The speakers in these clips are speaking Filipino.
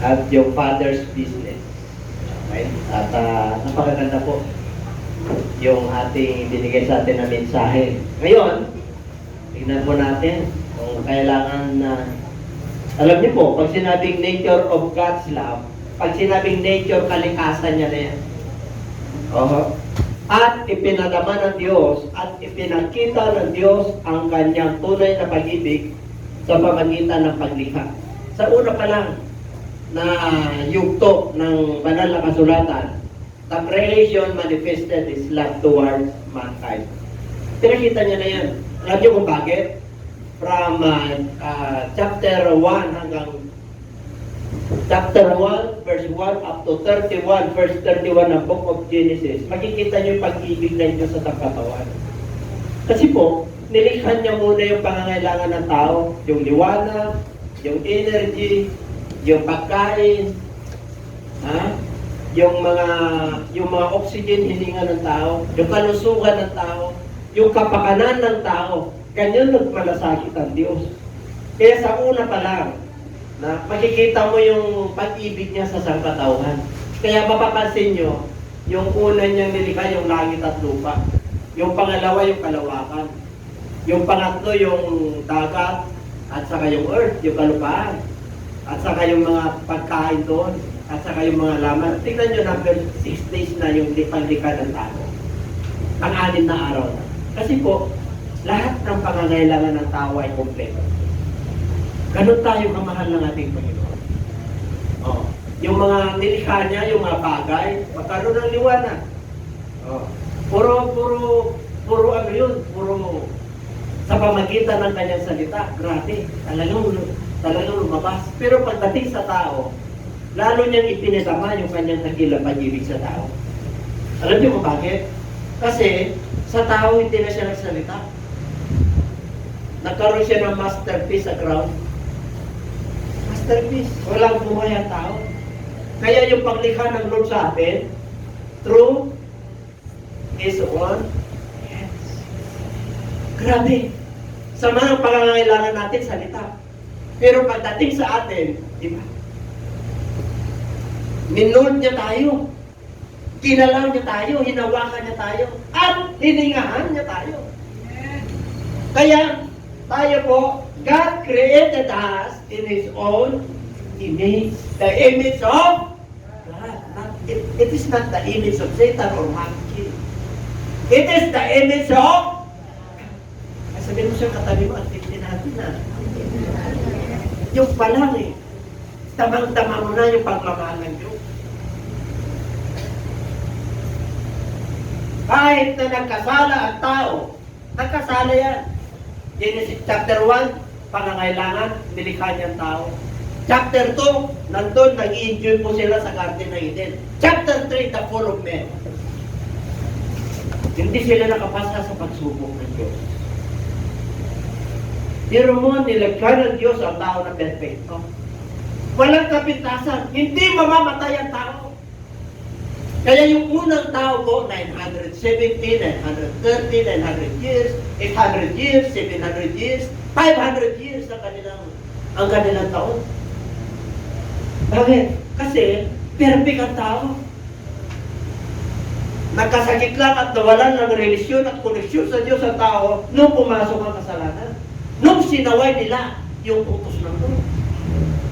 at yung Father's business. Okay? At napakaganda po yung ating binigay sa atin na mensahe. Ngayon, tignan po natin kung kailangan na alam niyo po, pag sinabing nature of God's love, pag sinabing nature, kalikasan niya na yan. At ipinadama ng Diyos at ipinakita ng Diyos ang kanyang tunay na pag-ibig sa pamagitan ng paglikha. Sa una pa lang na yugto ng banal na kasulatan, the creation manifested His love towards mankind. Pinakita niya na yan. Alam niyo kung bakit? From chapter 1 hanggang chapter 1, verse 1 up to 31, verse 31 ng Book of Genesis, makikita niyo yung pag-ibig ng Diyos sa katawan. Kasi po, nilikhan niya muna yung pangangailangan ng tao, yung liwanag, yung energy, yung pagkain, yung mga oxygen hininga ng tao, yung kalusugan ng tao, yung kapakanan ng tao. Ganyan nagmalasakit ang Diyos. Kaya sa una pa lang, na makikita mo yung pag-ibig niya sa sangkatauhan. Kaya mapapansin nyo, yung una niyang nilikha, yung langit at lupa. Yung pangalawa, yung kalawakan. Yung pangatlo, yung dagat, at saka yung earth, yung kalupaan. At saka yung mga pagkain doon, at saka yung mga laman. Tingnan nyo, number 6 days na yung paglikha ng tao. Ang 6 na araw na. Kasi po, lahat ng pangangailangan ng tao ay kompleto. Ganun tayo kamahal ng ating Panginoon. Yung mga nilikha niya, yung mga bagay, magkaroon ng liwanag. Puro ano yun, puro sa pamagitan ng kanyang salita, grabe, talagang lumabas. Pero pagdating sa tao, lalo niyang ipinadama yung kanyang dakilang pag-ibig sa tao. Alam niyo kung bakit? Kasi sa tao hindi na siya nagsalita. Nagkaroon siya ng masterpiece sa ground. Masterpiece. Walang buhay ang tao. Kaya yung paglikha ng Lord sa atin, through His own hands. Grabe. Sa mga pangangailangan natin, salita. Pero pagdating sa atin, di ba? Minold niya tayo. Kinalaw niya tayo. Hinawakan niya tayo. At hiningahan niya tayo. Kaya, tayo po, God created us in His own image. The image of God. It is not the image of Satan or monkey. It is the image of God. Sabihin mo siya, katabi mo, ang tingin natin na. Yung palang tamang-tama mo na yung pagmamahal ng Diyos. Kahit na nagkasala ang tao, nagkasala yan. Genesis chapter 1, pangangailangan, nilikha niyang tao. Chapter 2, nandun, nag-i-enjoy po sila sa Garden ng Eden. Chapter 3, the fall of men. Hindi sila nakapasa sa pagsubok ng Diyos. Pero mo, nilagka ng Diyos ang tao na perfecto. Walang kapintasan. Hindi mamamatay ang tao. Kaya yung unang tao po, 970, 930, 900 years, 800 years, 700 years, 500 years ang kanilang taon. Bakit? Kasi, perfect ang tao. Nagkasakit lang at nawalan ng relasyon at koneksyon sa Diyos ang tao nung pumasok ang kasalanan. Nung sinaway nila yung utos ng Diyos.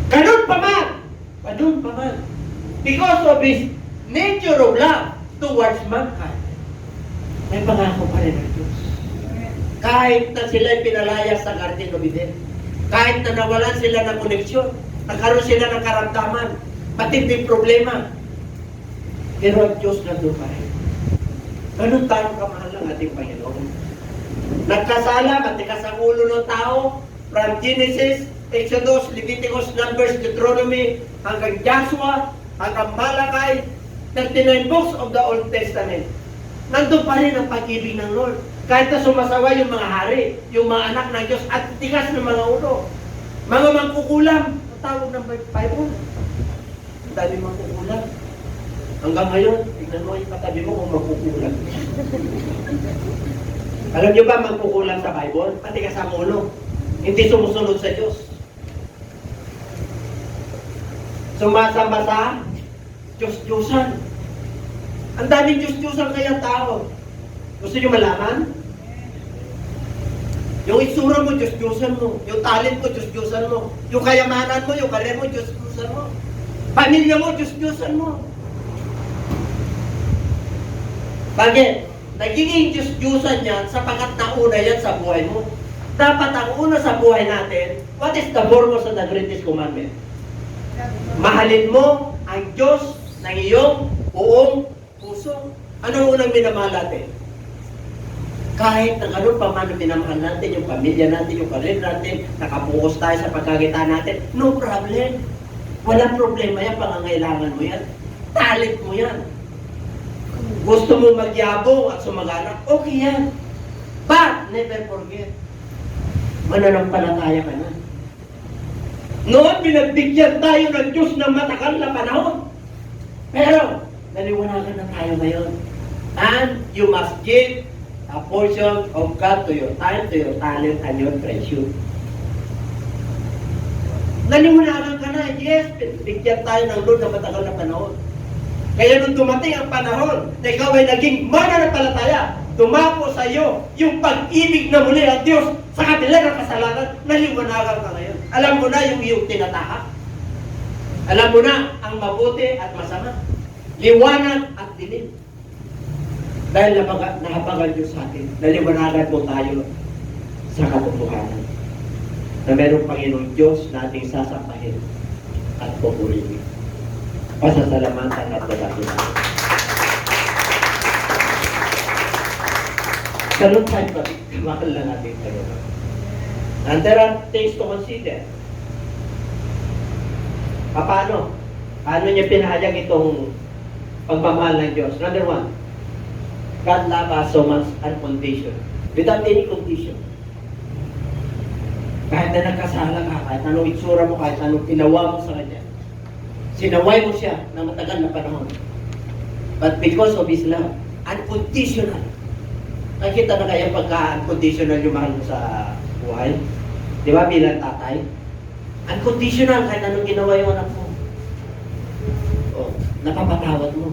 Ganun pa man! Ganun pa man. Because of His nature of love towards mankind, may pangako pa rin ang Diyos. Kahit na sila pinalayas sa Garden of Eden, kahit na nawalan sila ng koneksyon, nagkaroon sila ng karamdaman, matinding problema, pero ang Diyos nandun pa rin. Ganun tayo kamahal ng ating Panginoon. Nagkasala, matikas ang ulo ng tao, from Genesis, Exodus, Leviticus, Numbers, Deuteronomy, hanggang Joshua, hanggang Malakay, 39 books of the Old Testament. Nandun pa rin ang pag-ibig ng Lord. Kahit na sumasawa yung mga hari, yung mga anak ng Diyos, at tigas ng mga ulo. Mga mangkukulam, ang tawag ng Bible. Ang dami mangkukulam. Hanggang ngayon, tignan mo yung katabi mo kung mangkukulam. Alam niyo ba mangkukulam sa Bible? Patigas ang ulo. Hindi sumusunod sa Diyos. Sumasamba sa Diyos-Diyosan. Ang daming Diyos-Diyosan kaya tao. Gusto nyo malaman? Yung itsura mo, Diyos-Diyosan mo. Yung talent mo, Diyos-Diyosan mo. Yung kayamanan mo, yung karir mo, Diyos-Diyosan mo. Pamilya mo, Diyos-Diyosan mo. Bakit? Nagiging Diyos-Diyosan yan sapagkat nauna yan sa buhay mo. Dapat ang una sa buhay natin, what is the foremost of the greatest commandment? Mahalin mo ang Diyos ng iyong buong puso. Ano unang minamahal natin? Kahit na gano'n pa man minamahal natin yung pamilya natin, yung karir natin, nakapokus tayo sa pagkakitaan natin, no problem. Walang problema yan, pangangailangan mo yan. Talent mo yan. Gusto mo magyabong at sumagana, okay yan. But, never forget, mananampalataya ka na. Noon, pinagbigyan tayo ng Diyos ng matagal na panahon. Pero, naliwanagan na tayo ngayon. And you must give a portion of God to your time, to your talent, and your treasure. Naliwanagan ka na, yes, bigyan tayo ng Lord na matagal na panahon. Kaya nung dumating ang panahon na ikaw ay naging mananampalataya, dumako sa iyo yung pag-ibig na muli ang Diyos sa kabila ng kasalanan, naliwanagan ka ngayon. Alam mo na yung iyong tinatahak. Alam mo na ang mabuti at masama. Liwanag at dilim. Dahil nahabagan Diyos sa atin, naliwanagan po tayo sa katotohanan. Na mayroong Panginoong Diyos na ating sasampahin at pupurihin. Pasasalamatan at dalangin natin. Salud tayo pa, mahal na natin tayo. And there are things to consider. Paano? Paano niya pinahayag itong pagmamahal ng Diyos? Number one, God loves us so much unconditional. Without any condition. Kahit na nagkasala ka, kahit anong itsura mo, kahit anong ginawa mo sa Kanya. Sinaway mo siya ng matagal na panahon. But because of His love, unconditional. Nakita na kaya pagka-unconditional yung mahal mo sa buhay? Di ba bilang tatay? Unconditional kahit anong ginawa yung anak mo. O, napapatawad mo.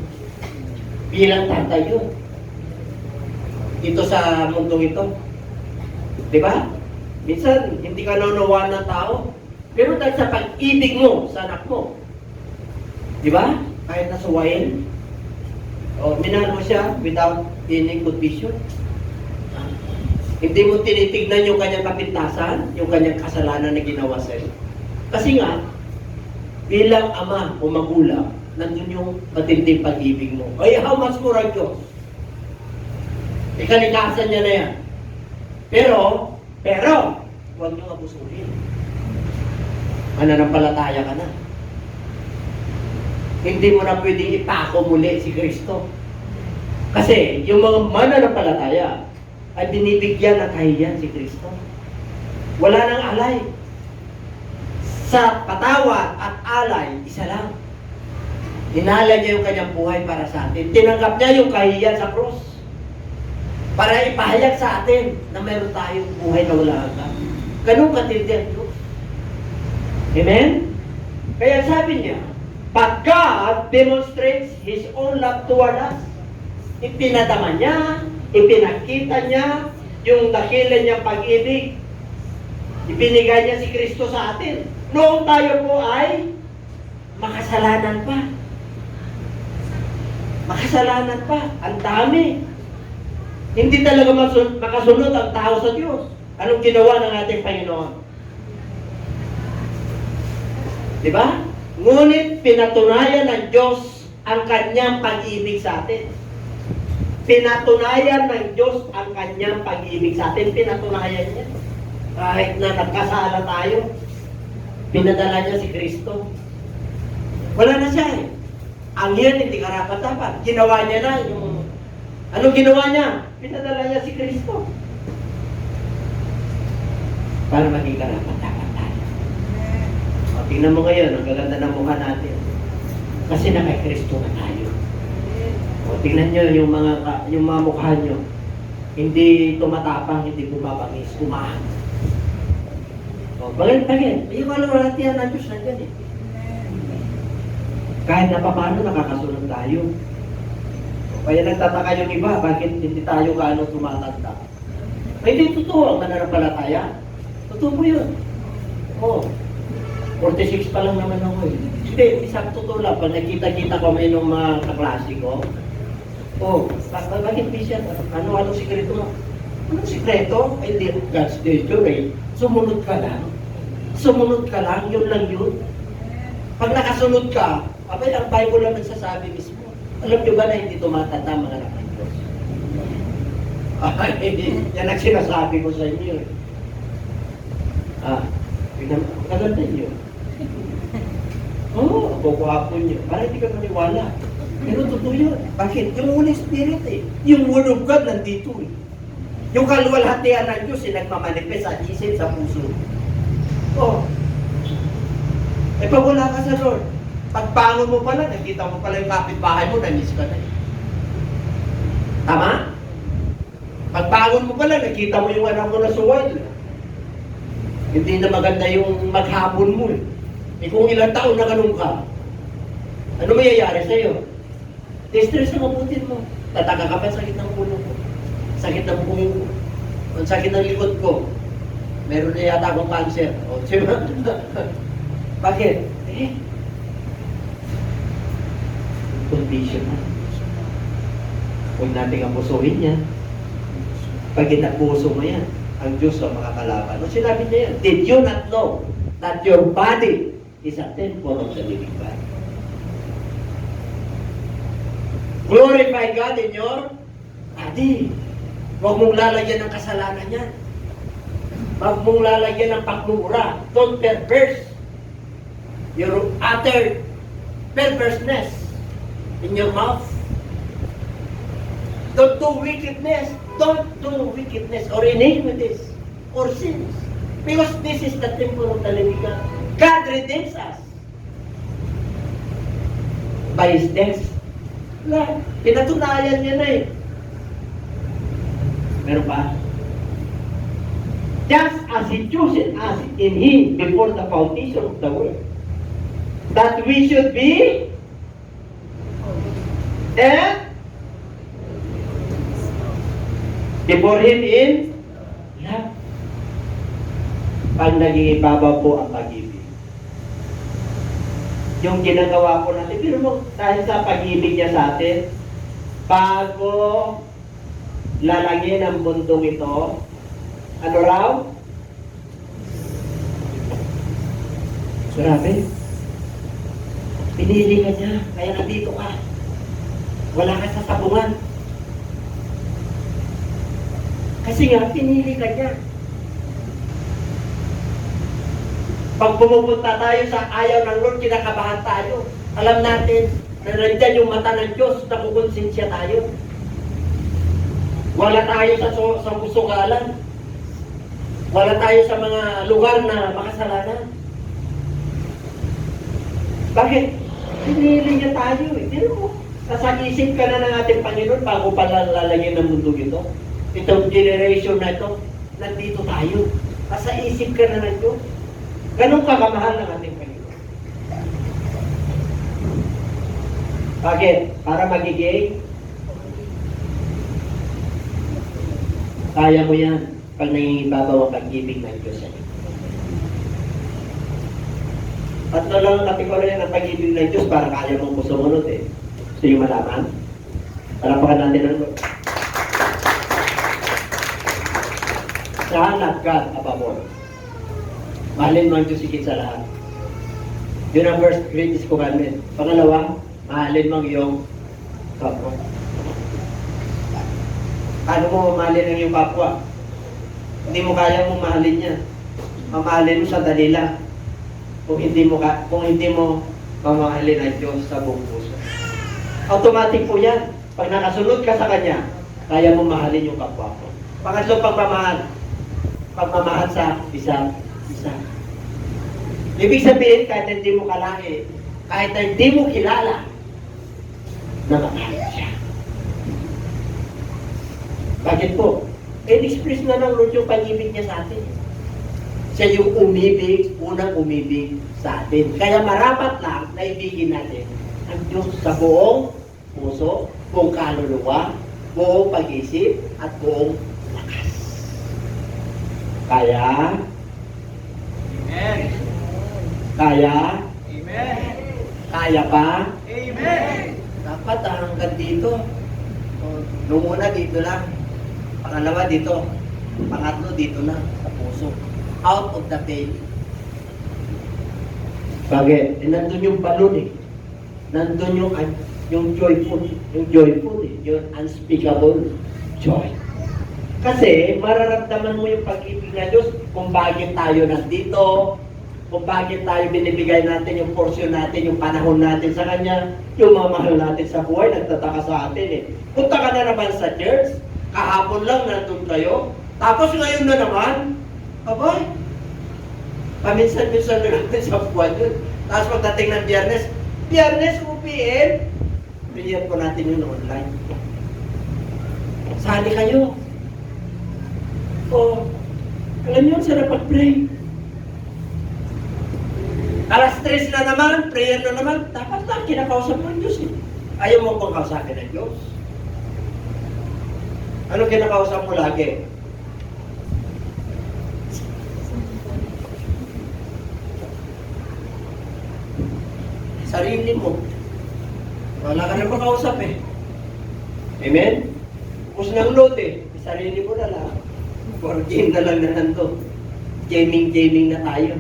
Bilang tatay yun. Dito sa mundong ito. Di ba? Minsan, hindi ka naunawa ng tao. Pero dahil sa pag-ibig mo sa anak mo. Di ba? Kahit nasuwain. O, minahal mo siya without any condition. Hindi mo tinitignan yung kanyang kapintasan, yung kanyang kasalanan na ginawa sa'yo. Kasi nga, bilang ama o magulang, nandun yung matinding pag-ibig mo. Ay, how much more ang Diyos? Ikalikasan niya na yan. Pero, huwag niyong abusuhin. Mananampalataya ka na. Hindi mo na pwedeng ipako muli si Kristo. Kasi, yung mga mananampalataya, ay binibigyan at kahiyan si Kristo. Wala nang alay. Sa patawad at alay, isa lang. Hinala niya yung kanyang buhay para sa atin. Tinanggap niya yung kahiyan sa cross. Para ipahayag sa atin na mayroon tayong buhay na wala hanggan. Ganun katindi ang Diyos. Amen? Kaya sabi niya, but God demonstrates His own love toward us. Ipinadama niya, ipinakita niya yung dakila niyang pag-ibig. Ipinigay niya si Kristo sa atin. Noong tayo po ay makasalanan pa. Makasalanan pa. Ang dami. Hindi talaga makasunod ang tao sa Diyos. Anong ginawa ng ating Panginoon? Diba? Ngunit pinatunayan ng Diyos ang kanyang pag-ibig sa atin. Pinatunayan ng Diyos ang kanyang pag-ibig sa atin. Pinatunayan niya. Kahit na nagkasala tayo, pinadala niya si Kristo. Wala na siya eh. Ang yan hindi karapat-dapat. Ginawa niya na yung... Anong ginawa niya? Pinadala niya si Kristo. Para maging karapat-dapat tayo. O, tingnan mo ngayon, ang gaganda ng mukha natin. Kasi na kay Kristo na tayo. O, tingnan nyo yung mga mukha nyo. Hindi tumatapang, hindi bumabangis, kumahan. O, bagay. Yung kaloratiyan ng Diyos nandiyan eh. Kahit na paano nakakasunod tayo. Kaya nagtataka yung iba, bakit hindi tayo gaano tumatanda? Ay, hindi totoo ang mananampalataya. Totoo mo yun. Oo. 46 pa lang naman ako eh. Hindi, isang totoo lang. Pag nakita-kita ko may nung mga kaklase ko, bakit di siya? Anong sikreto mo? Anong sikreto? Ay, hindi, God's nature eh. Sumunod ka lang. Sumunod ka lang, yun lang yun. Pag nakasunod ka, abay, ang Bible lang nagsasabi mismo. Alam nyo ba na hindi tumatanda mga anak ng Diyos? Ay, yan ang sinasabi ko sa inyo eh. Kaganda nyo. Oo, kukuhapon nyo. Para hindi ka maniwala. Pero totoo yun. Bakit? Yung Holy Spirit eh. Yung Word of God nandito eh. Yung kaluwalhatian ng Diyos eh, nagmamanifest sa isip, sa puso. Oo. Eh pag wala ka sa Lord, pagbangon mo pala, nakita mo pala yung kapitbahay mo, na-miss ka na eh. Tama? Pagbangon mo pala, nakita mo yung anak mo na suwal. Hindi na maganda yung maghapon mo eh. Eh kung ilang taon na ganun ka, ano mayayari sa'yo? Distress na mabutin mo. Tataka ka pa sakit ng ulo ko. Sakit ng buhay ko. Ang sakit ng likod ko. Meron na yata akong cancer. O, diba? Bakit? Condition na. Huwag natin ang pusuhin yan. Pag inapuso mo yan, ang Diyos ang makakalaban. O sinabi niya yan, did you not know that your body is a temple of the living God? Glorify God in your body. Huwag mong lalagyan ng kasalanan yan. Huwag mong lalagyan ng pagmumura. Don't perverse your utter perverseness in your mouth. Don't do wickedness. Don't do wickedness or iniquities or sins. Because this is the temple of the living God. God redeems us by His death. Pinatunayan niya na eh. Meron pa? Just as He chosen us in Him before the foundation of the world, that we should be and before Him in love. Pag naging ibabaw po ang pag-ibig. Yung ginagawa ko natin, pero mo, dahil sa pag-ibig niya sa atin, bago lalagyan ang mundong ito, ano raw? Grabe. Pinili ka niya, kaya nandito ka. Wala ka sa sabungan. Kasi nga, pinili ka niya. Pag pumupunta tayo sa ayaw ng Lord, kinakabahan tayo. Alam natin na nandyan yung mata ng Diyos, nakukonsensya tayo. Wala tayo sa kusugalan. Wala tayo sa mga lugar na makasalanan. Bakit? Pinili niya tayo eh. Pero sasag-isip ka na ng ating Panginoon bago pala lalagyan ng mundo ito. Itong generation na ito, nandito tayo. Nasa-isip ka na ng Diyos. Ganun ka kamahal ng ating Panginoon. Bakit? Para magiging kaya mo yan pag nangingibabaw ang pag-ibig ng Diyos sa iyo. Tatlo lang ang kategorya ng pag-ibig ng Diyos para kaya mong sumunod eh. Gusto nyo malaman? Palapakan natin ang Lord. Sa not God above all. Mahalin mo ang Diyos higit sa lahat. Yun ang first greatest commandment. Pangalawa, mahalin mo ang iyong kapwa. Paano mo mamahalin ang iyong kapwa? Hindi mo kaya mong mahalin niya. Mamahalin mo sa dalila. Kung hindi mo mamahalin ang Diyos sa buong puso. Automatic po yan. Pag nakasunod ka sa Kanya, kaya mong mahalin yung kapwa mo. Pangatlo, pagmamahal. Pagmamahal sa isa. Ibig sabihin, kahit hindi mo kalaki, kahit hindi mo kilala, na mamahal siya. Bakit po? In-express na ng Lord yung pag-ibig niya sa atin. Siya yung unang umibig sa atin. Kaya marapat lang na ibigin natin ang Diyos sa buong puso, buong kaluluwa, buong pag-isip, at buong lakas. Kaya, Amen. kaya, Amen. kaya pa, Amen. dapat hanggang dito. Nung una dito lang, pangalawa dito, pangatlo dito na, sa puso. Out of the belly. Bakit? Nandun yung balon eh. Nandun yung joyful, yung unspeakable joy. Kasi mararamdaman mo yung pag-ibig ng Diyos kung bakit tayo nandito, kung bakit tayo binibigay natin yung portion natin, yung panahon natin sa Kanya, yung mamahal natin sa buhay, nagtataka sa atin eh. Punta ka na naman sa church, kahapon lang nandun kayo, tapos ngayon na naman, abay, paminsan-minsan na natin sa buwan yun. Tapos pagdating ng Biyernes, UPN, bigyan po natin yun online. Sali kayo. O, alam nyo, sarap pag-pray. Alas 3 na naman, prayer na naman, dapat na, kinakausap mo ang Diyos eh. Ayaw mo kong kausapin ng Diyos. Ano kinakausap mo lagi? Sarili mo. Wala ka na makausap eh. Amen? Tapos ng load eh. Sarili mo na lang. For game na lang na nandun. Gaming na tayo.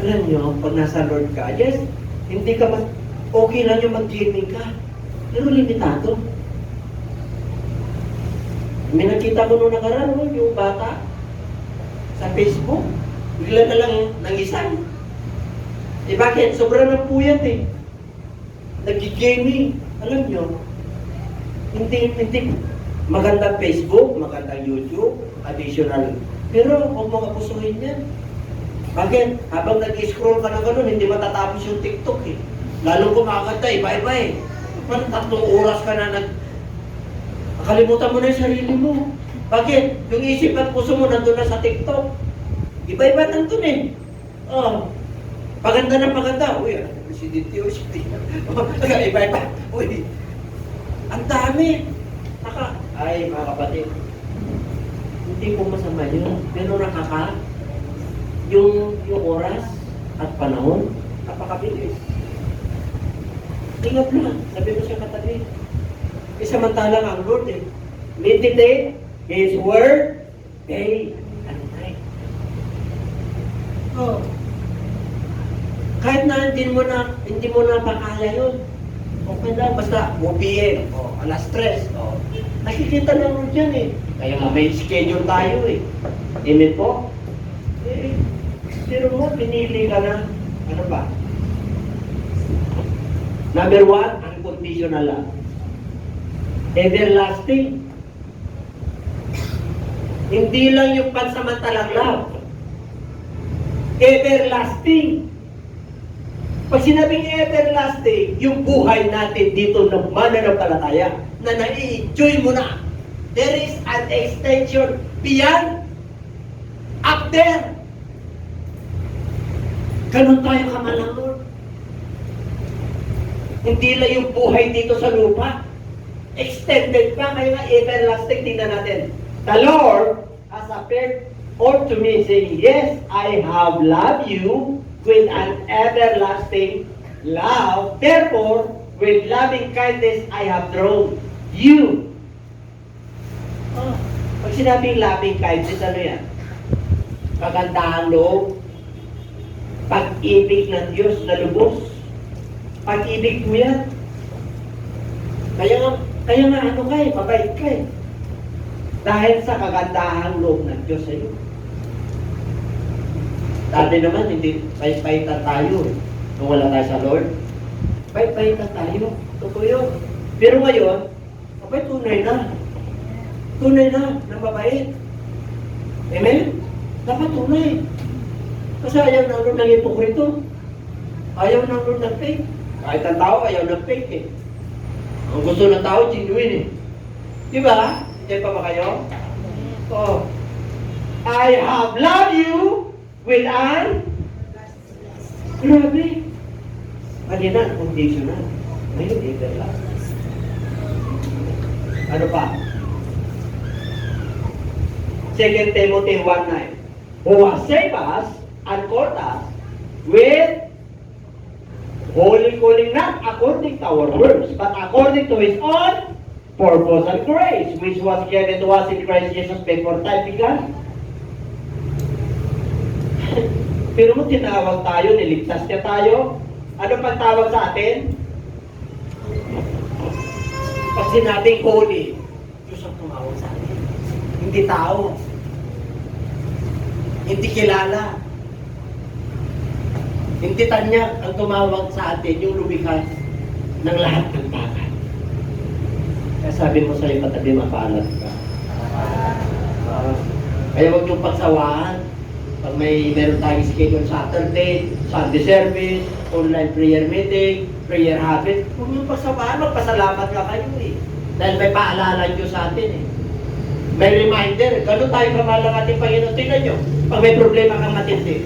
Alam nyo, pag nasa Lord ka, yes, hindi ka okay lang yung mag-gaming ka. Pero limitado. May nakita ko nung nakaraan, yung bata sa Facebook, bigla na lang nangisang. Eh bakit? Sobrang ng puyat eh. Nag-gaming. Alam nyo, hindi magandang Facebook, magandang YouTube, additional. Pero huwag mga pusuhin yan. Bakit? Habang nag-scroll ka na gano'n, hindi matatapos yung TikTok eh. Lalo kumakanta eh, bye-bye. Parang 3 oras ka na nakalimutan mo na yung sarili mo. Bakit? Yung isip at puso mo nandun na sa TikTok. Iba-iba nandun eh. Oh. Paganda ng paganda. Uy, presidente o iba-iba. Uy, ang dami. Ay, mga kapatid, hindi po masama yun. Pero yung oras at panahon, napakabilis. Ingat lang, sabi mo siya katabi. Samantalang ang Lord eh, meditate His Word day and night. Oh. Kahit na hindi mo na pakaya yun. Okay lang, basta OPM, alas 3. Nakikita lang mo dyan eh. Kaya may schedule tayo eh. Amen po? Eh, pero mo, pinili ka na. Ano ba? Number 1, unconditional love. Everlasting. Hindi lang yung pansamantalang love. Everlasting. Pag sinabing everlasting, yung buhay natin dito ng mananampalataya na nai-enjoy mo na. There is an extension beyond, after. Ganun tayo kamalang Lord. Hindi lang yung buhay dito sa lupa. Extended pa, kaya nga everlasting. Tingnan natin. The Lord has appeared unto me saying, yes, I have loved you with an everlasting love. Therefore, with loving kindness, I have drawn you. Oh, pag sinabing loving kindness, ano yan? Kagandahan loob. Pag-ibig ng Diyos na lubos. Pag-ibig mo yan. Kaya nga ano kayo, mabait kayo. Dahil sa kagandahan loob ng Diyos sa iyo. Dati naman, hindi pahit-pahitan tayo kung wala tayo sa Lord. Pahit-pahitan tayo. Totoo yun. Pero ngayon, abay, tunay na. Tunay na mabait. Amen? Dapat tunay. Kasi ayaw na Lord ng hipokrito. Ayaw na Lord ng fake. Kahit ang tao, ayaw ng fake eh. Ang gusto ng tao, genuine eh. Di ba? Hindi pa ba kayo? Oh. I have loved you with an grabe. Kanina, conditional. Ngayon, everlasting. Ano pa? 2 Timothy 1:9. Who has saved us and called us with holy calling, not according to our works, but according to His own purpose and grace, which was given to us in Christ Jesus before time began. Pero mo tinawag tayo, niligtas niya tayo. Ano pang tawag sa atin? Pag sinabing holy, Diyos ang tumawag sa atin. Hindi tao. Hindi kilala. Hindi tanya ang tumawag sa atin, yung lumikha ng lahat ng bagay. Kaya sabi mo sa'yo, katabi, mapaalat ka. Kaya huwag niyong pagsawaan. Pag meron tayong schedule Saturday, Sunday service, online prayer meeting, prayer habit, huwag niyong pagsawaan, magpasalamat ka kayo eh. Dahil may paalala Diyos sa atin eh. May reminder, gano'n tayo kamahal ng ating Panginoon. Tingnan nyo, pag may problema kang matindi,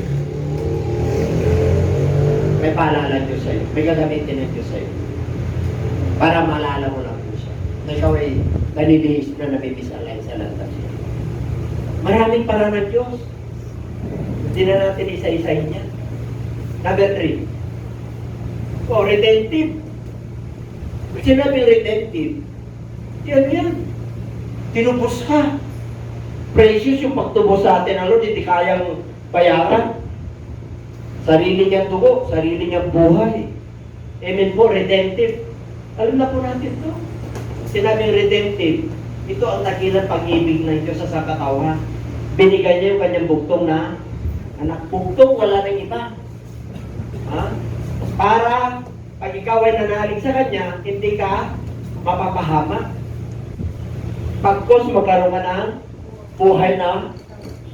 may paalala Diyos sa'yo. May gagamitin ng Diyos sa'yo. Para maalala mo lang po siya. Na ikaw ay nanibihis na nabibisalay sa landas niya. Maraming para ng Diyos. Hindi na natin isa-isahin niya. Number 3. Redemptive. Kung sinabing redemptive, yan. Tinubos ka. Precious yung pagtubos sa atin ng Lord, hindi kayang bayaran. Sarili niyang dugo, sarili niyang buhay. Amen po, redemptive. Alam na po natin to. Sinabing redemptive, ito ang dakilang pag-ibig ng Diyos sa katawan. Binigay niya yung kanyang bugtong na anak. Bugtong, wala nang iba. Ha? Para pag ikaw ay nanalig sa Kanya, hindi ka mapapahamak. Pagkos magkaroon ka ng buhay na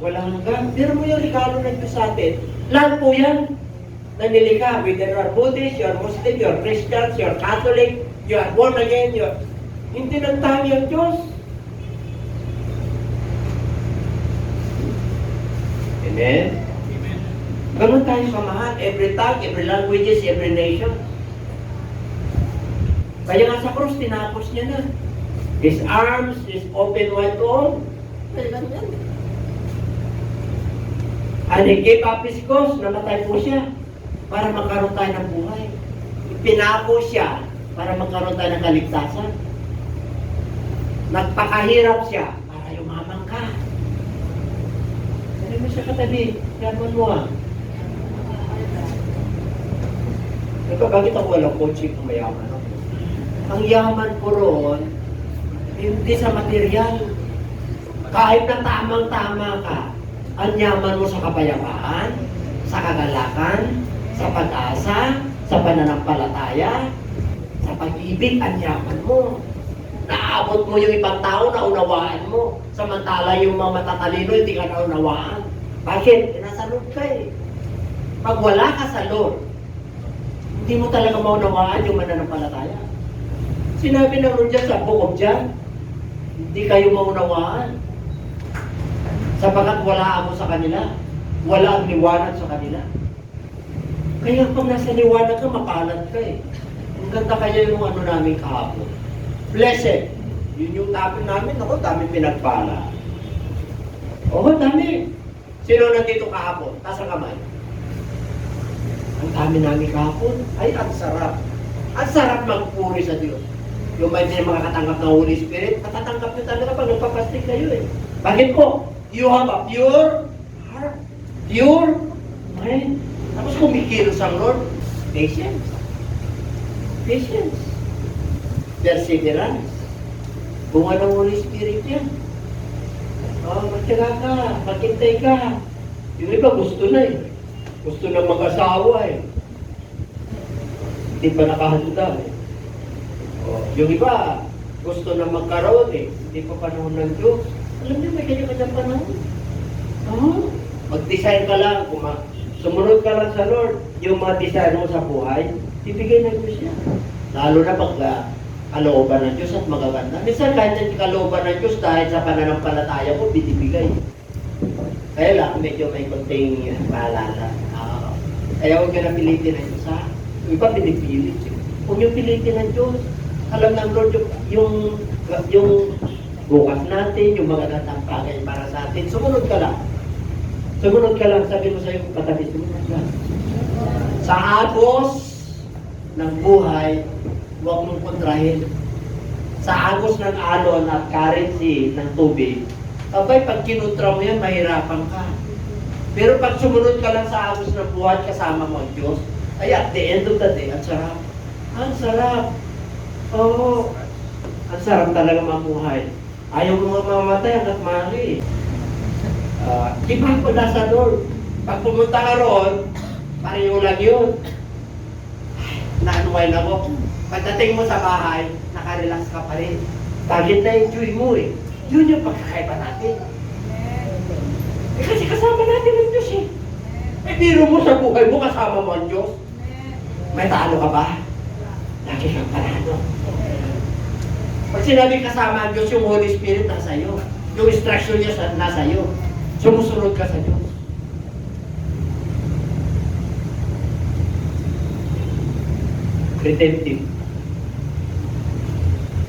walang hanggan. Pero mo yung regalo ng Diyos sa atin. Lahat po yan nanilika. Whether you are Buddhist, you are Muslim, you are Christian, you are Catholic, you are born again, you are... Hindi nagtangi ang Diyos. Amen? Amen. Ganun tayo kamahal. Every tongue, every languages, every nation. Kaya nga sa krus, tinapos niya na. His arms is open wide to all. Kaya ganyan. And He gave up His ghost, namatay po siya para magkaroon tayo ng buhay. Pinako siya para magkaroon tayo ng kaligtasan. Nagpakahirap siya para yumaman ka. Sabi mo siya katabi, yaman mo ah. Ito, bakit ako walang coaching kung mayaman ako? Ang yaman ko roon, hindi sa material. Kahit na tamang-tama ka, ang yaman mo sa kapayapaan, sa kagalakan, sa pag-asa, sa pananampalataya, sa pag-ibig, ang yaman mo. Naabot mo yung ibang tao, naunawaan mo. Samantala yung mga matatalino, hindi ka naunawaan. Bakit? Nasa Lord ka eh. Pag wala ka sa Lord, hindi mo talaga maunawaan yung mananampalataya. Sinabi ng Lord dyan sa Book of John, hindi kayo maunawaan. Sapagkat wala ako sa kanila. Wala ang liwanag sa kanila. Kaya pag nasa liwanag ka, makalat ka eh. Ang ganda kaya yung ano namin kahapon. Blessed. Yun yung topic namin. Ako, dami pinagpala. Oo, dami. Sino nandito kahapon? Taas ang kamay. Ang dami namin kahapon. Ay, ang sarap. Ang sarap magpuri sa Diyos. Yung may makakatanggap ng Holy Spirit, matatanggap nyo talaga pag nagpapastig kayo eh. Bakit po? You have a pure heart, pure mind. Tapos kumikilos ang Lord, patience. Patience. Perseverance. Bunga ng Holy Spirit yan. Magtyaga ka, maghintay ka. Yung iba gusto na eh. Gusto na mag-asawa eh. Hindi pa nakahanda eh. Yung iba, gusto na magkaroon eh. Hindi pa panahon ng Diyos. Alam niyo, may kanya-kanyang panahon. Mag-design ka lang. Sumunod ka lang sa Lord. Yung mga design mo sa buhay, ibigay ng Diyos yan. Lalo na pag kalooban ng Diyos at magaganda. Minsan kahit yung kalooban ng Diyos dahil sa pananampalataya mo, binibigay. Kaya lang, medyo may konting paalala. Kaya huwag ka na pilitin ng Diyos ha. Iba pinipilit. Kung yung pilitin ng Diyos, alam ng Lord yung bukas natin, yung mga natampagay para sa atin. Sumunod ka lang. Sumunod ka lang, sabi mo sa'yo, katabi, sumunod ka. Sa agos ng buhay, huwag mong kontrahin. Sa agos ng alon at currency ng tubig, abay, pag kinutra mo yan, mahirapan ka. Pero pag sumunod ka lang sa agos ng buhay, kasama mo ang Diyos, ay at the end of the day, ang sarap. Ang sarap. Oo. Ang sarap talaga mamuhay. Ayaw mo mamamatay hanggat maaari. Di ba ko nasa Lord? Pag pumunta ka roon, pareho lang yun. Naanuway na ako. Pagdating mo sa bahay, nakarelax ka pa rin. Bakit na-enjoy mo eh? Yun yung pagkakaiba natin. Eh kasi kasama natin ang Diyos eh. Eh biro mo sa buhay mo, kasama mo ang Diyos. May talo ka ba? Lagi kang panalo. Pag sinabi kasama ang Diyos, yung Holy Spirit nasa iyo. Yung instruction niya nasa iyo. Sumusunod ka sa Diyos. Redemptive.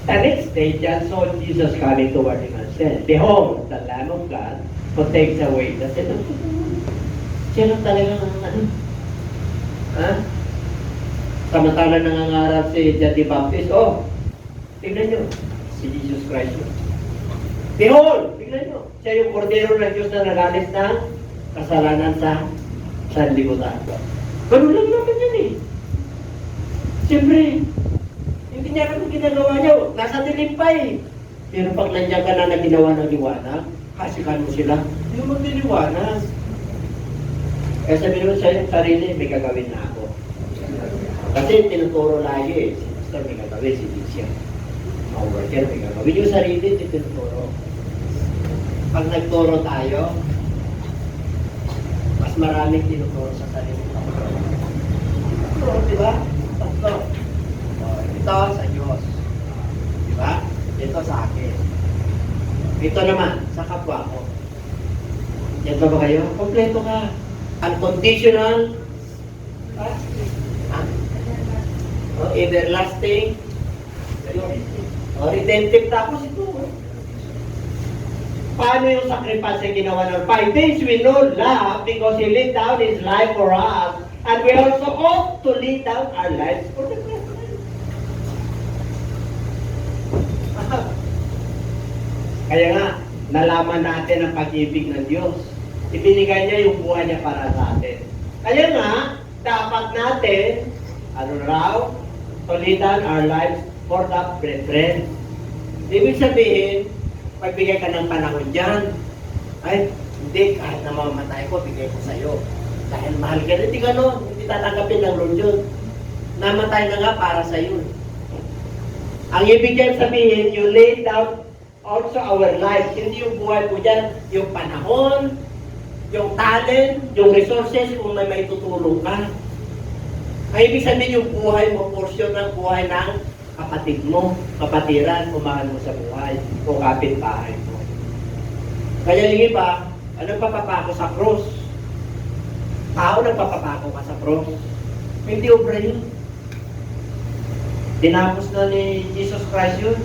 The next day, John saw Jesus coming toward him and said, "Behold, the Lamb of God who takes away the sin of the world." Siya lang talaga ano? Ha? Samantala nangangarap si John the Baptist. Oh, tignan nyo. Si Jesus Christ. Behold, tignan nyo. Siya yung kordero ng Diyos na nagalis ng kasalanan sa sanlibutan. Ganun lang naman yun eh. Siyempre, hindi niya kami ginagawa niya. Nasa dilim pa eh. Pero pag nandiyan ka na ginawa ng liwanag, kasikan mo sila, yung magliliwanag. Kaya sabi naman sa'yo, sarili, may gagawin na ako. Kasi tinuturo lagi eh. Si Pastor may gagawin, si Alicia. Mga worker may gagawin. Yung sarili, tinuturo. Pag nagturo tayo, mas maraming tinuturo sa sarili. Turo, di ba? Pastor. Ito sa Diyos. Di ba? Ito sa akin. Ito naman, sa kapwa ko. Yan ba kayo? Kompleto ka. Unconditional. Everlasting. Redemptive. Tapos ito. Paano yung sacrifice yung ginawa ng 5 days? We know love because He laid down His life for us. And we also ought to lay down our lives for the brethren. Kaya nga, nalaman natin ang pag-ibig ng Diyos. Ibinigay niya yung buhay niya para sa atin. Kaya nga, dapat natin, ano raw, to lay down our lives for the brethren. Ibig sabihin, pagbigay ka ng panahon dyan, ay, hindi, kahit na mamamatay ko, bigay ko sa'yo. Dahil mahal ka rin, hindi gano'n, hindi tatanggapin ng Lord yun. Namatay na nga para sa'yo. Ang ibig niya sabihin, you lay down also our lives. Hindi yung buhay mo dyan, yung panahon, yung talent, yung resources, kung may tutulong ka. Ang ibig sabihin yung buhay mo, portion ng buhay ng kapatid mo, kapatiran, mahal mo sa buhay, o kapitbahay mo. Kaya yung iba, ano papapako sa cross? Tao nagpapapako ka sa cross. Hindi obra yun. Tinapos na ni Jesus Christ yun.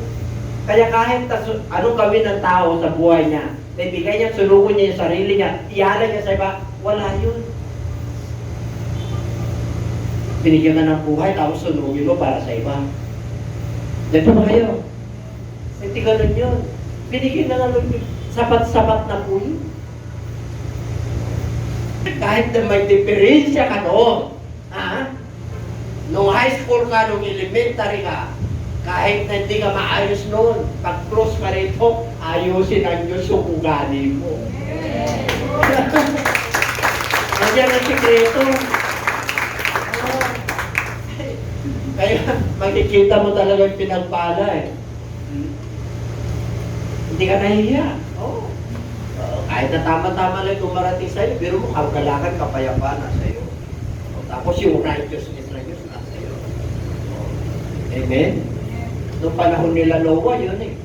Kaya kahit anong gawin ng tao sa buhay niya, naibigay niya, sunugon niya yung sarili niya, iyalan niya sa iba, wala yun. Binigyan ka ng buhay, tapos sunugin mo para sa iba. Dito ba kayo? Hindi ganun yun. Binigyan na lang yun. Sapat-sapat na po yun. Kahit na may diferensya ka noon, nung high school ka, nung elementary ka, kahit na hindi ka maayos noon, pag-cross ka rito, ayusin ang Diyos yung ugali mo. Nandiyan ang sikreto. Kaya makikita mo talaga yung pinagpala eh. Hindi ka nahihiya. Oo. Kahit na tama-tama lang kung marating sa'yo, pero mo kagalakan, kapayapaan na sa'yo. Tapos yung righteousness na Diyos na sa'yo. Amen? Noong panahon nila Noah, yun eh.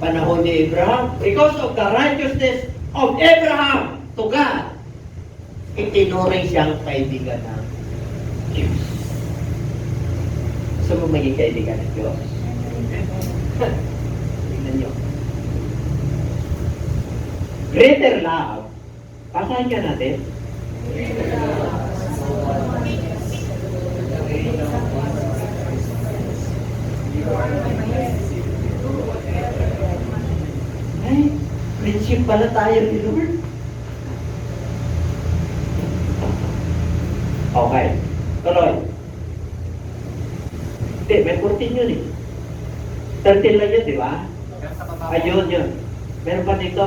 Panahon ni Abraham. Because of the righteousness of Abraham to God, itinuring siyang kaibigan ng Diyos. Gusto mo maging kaibigan ng Diyos? Tingnan nyo. Greater love. Pasahin ka natin. Ay, friendship pala tayo ni Lord. Okay. Tuloy. Hindi, may 14 yun eh. 13 lang yun, di ba? Ayun, yun. Meron pa dito.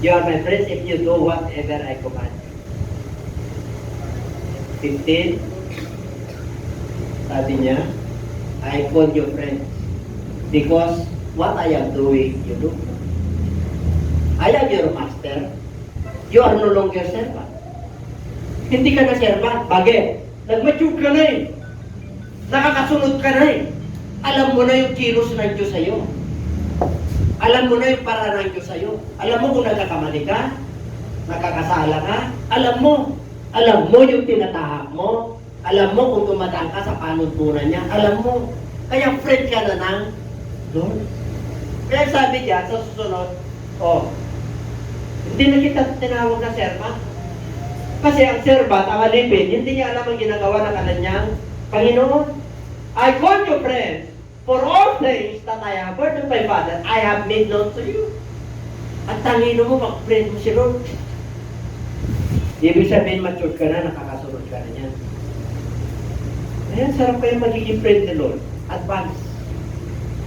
You are my friends if you do whatever I command you. 15. Sabi niya, I call you friends because what I am doing, you do. I am your master. You are no longer servant. Hindi ka na servant. Bakit? Nag-mature ka na eh. Nakakasunod ka na eh. Alam mo na yung kilos ng Diyos sa'yo. Alam mo na yung para ng Diyos sa'yo. Alam mo kung nagkakamali ka, nakakasala ka. Alam mo yung tinatahak mo. Alam mo kung tumadaan ka sa panuntunan niya. Alam mo. Kaya friend ka na ng Lord. Kaya sabi niya sa susunod, hindi na kita tinawag na servant. Kasi ang servant, ang alipin, hindi niya alam ang ginagawa ng kanyang Panginoon. I call you friends, for all things that I have heard of my Father, I have made known to you. At tangino mo, mag-friend mo si Lord. Ibig sabihin, mature ka na, nakakasunod ka na niyan. Ayan, sarap kayo magiging friend ni Lord. Advance.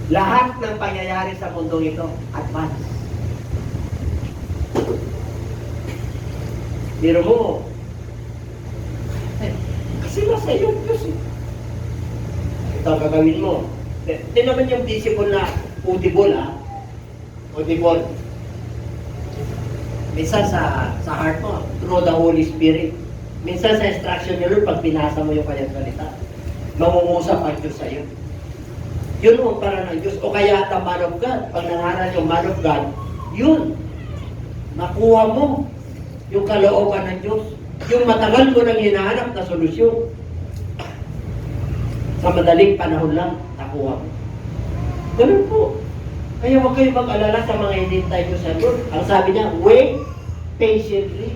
Lahat ng pangyayari sa mundong ito, advance. Biro mo, kasi nasa iyo, Diyos eh. Ito ang gagawin mo. Ito naman yung disciple na audible, audible. Minsan sa heart mo, through the Holy Spirit. Minsan sa instruction ni Lord, pag binasa mo yung kanyang salita, mangungusap ang Diyos sa iyo. Yun ang para ng Diyos. O kaya the man of God. Pag nangaral yung man of God, yun. Nakuha mo yung kalooban ng Diyos. Yung matagal ko nang hinahanap na solusyon. Sa madaling panahon lang, nakuha mo. Ganun po. Kaya huwag kayo mag-alala sa mga hinintay ko sa Lord. Ang sabi niya, wait patiently.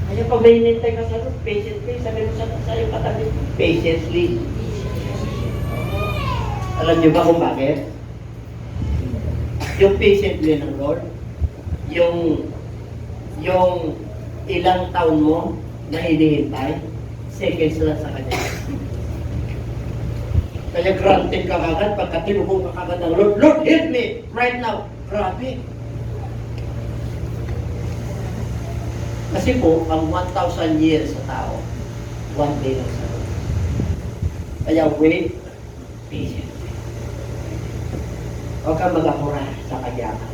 Kaya pag may hinintay ka sa Lord, patiently, sabi mo sa iyo katabi, patiently. Alam niyo ba kung bakit? Yung patiently ng Lord, yung ilang taon mo na hinihintay, seconds lang sa Kanya. Kaya granted ka kagad, pagka tinubong ka kagad ng Lord, Lord, help me right now. Grabe. Kasi po, ang 1,000 years sa tao, one day lang sa Lord. Kaya wait, patiently. Huwag kang mag-apura sa kagyaman.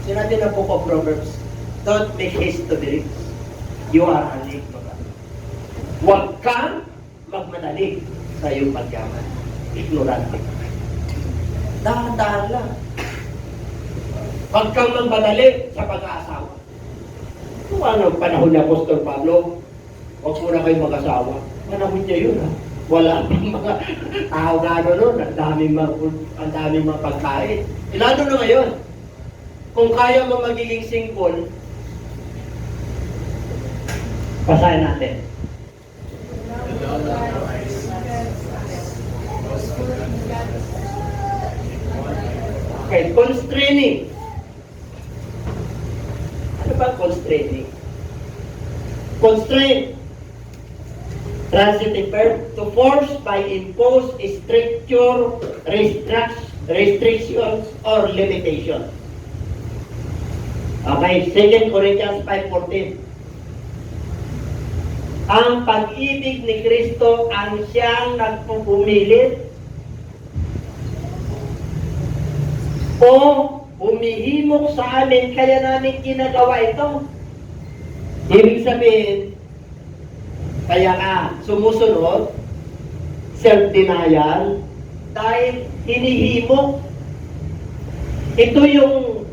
Sinabi na Book of Proverbs, don't make haste to be rich. You are unable to God. Huwag kang magmadali sa iyong pagyaman. Ignorante ka. Dahan-dahan lang. Huwag kang magmadali sa pag-aasawa. Kung ano panahon ni Apostol Pablo, huwag muna kayong mag-asawa. Panahon niya yun, ha? Wala pang mga tao na noon. Ang daming mga pagkain. Ilado na ngayon. Kung kaya mo magiging single, basahin natin. Okay, constraining. Ano ba constraining? Constraint. Transitive verb, to force by impose structure, restrictions, or limitations. Okay, 2 Corinthians 5:14. Ang pag-ibig ni Kristo ang siyang nagpupumilit o humihimok sa amin, kaya namin ginagawa ito. Ibig sabihin, kaya nga sumusunod, self-denial, dahil hinihimok. Ito yung